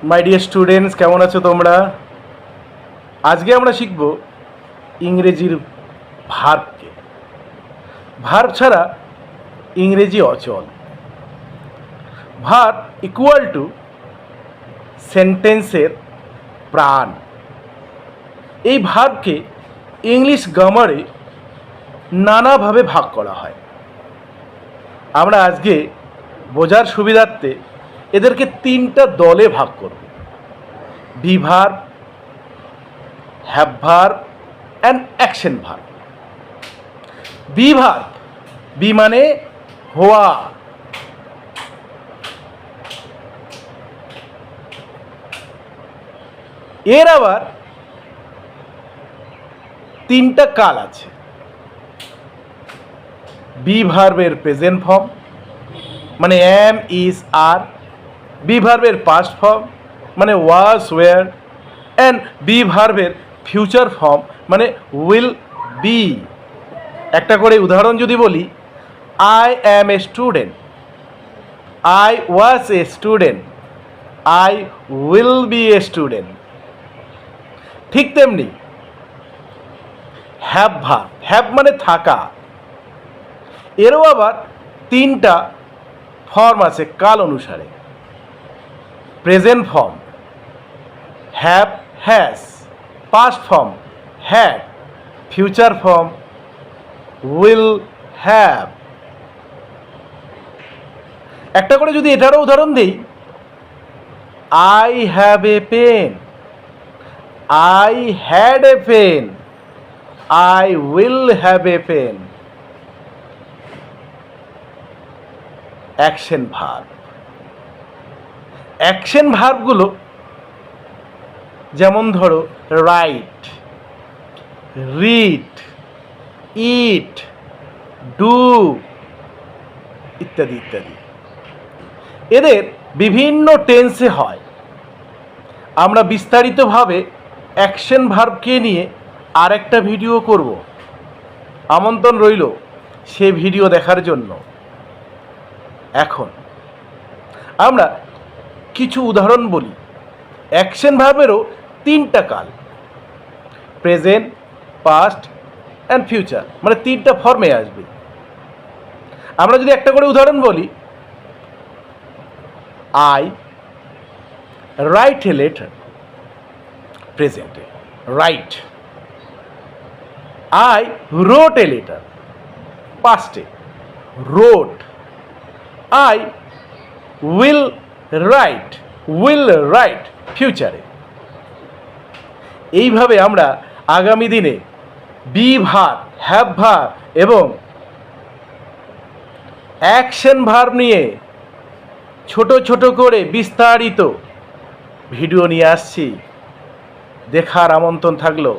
My dear students, কেমন আছো তোমরা? আজকে আমরা শিখব ইংরেজির ভার্বকে। ভার্ব ছাড়া ইংরেজি অচল। ভার্ব ইকুয়াল টু সেন্টেন্সের প্রাণ। এই ভার্বকে ইংলিশ গ্রামারে নানাভাবে ভাগ করা হয়। আমরা আজকে বোঝার সুবিধার্থে এদেরকে তিনটা দলে ভাগ করব: be verb, have verb and action verb. Be verb, be মানে হওয়া। এর আবার তিনটা কাল আছে। বি ভার্বের প্রেজেন্ট ফর্ম মানে এম, ইজ, আর। বি ভার্বের পাস্ট ফর্ম মানে ওয়াজ, ওয়ার। অ্যান্ড বি ভার্বের ফিউচার ফর্ম মানে উইল বি। একটা করে উদাহরণ যদি বলি, I am a student, I was a student, I will be a student. ঠিক তেমনি হ্যাভ ভার্ব, হ্যাভ মানে থাকা। এরও আবার তিনটা ফর্ম আছে কাল অনুসারে। Present form have, has. Past form had. Future form will have. একটা করে যদি এটারও উদাহরণ দিই, I have a pen, I had a pen, I will have a pen. Action verb. Action ভার্বগুলো যেমন ধরো রাইট, রিড, ইট, ডু ইত্যাদি ইত্যাদি। এদের বিভিন্ন টেন্সে হয়। আমরা বিস্তারিতভাবে অ্যাকশন ভার্বকে নিয়ে আরেকটা ভিডিও করব। আমন্ত্রণ রইল সে ভিডিও দেখার জন্য। এখন আমরা কিছু উদাহরণ বলি। অ্যাকশন ভার্বেরও তিনটা কাল: প্রেজেন্ট, পাস্ট অ্যান্ড ফিউচার, মানে তিনটা ফর্মে আসবে। আমরা যদি একটা করে উদাহরণ বলি, আই রাইট এ লেটার, প্রেজেন্টে write. I wrote a letter, পাস্টে wrote. I will write, will write, ফিউচারে। এইভাবে আমরা আগামী দিনে বি ভার্ব, হ্যাভ ভার্ব এবং অ্যাকশন ভার্ব নিয়ে ছোট ছোট করে বিস্তারিত ভিডিও নিয়ে আসছি। দেখার আমন্ত্রণ থাকলো।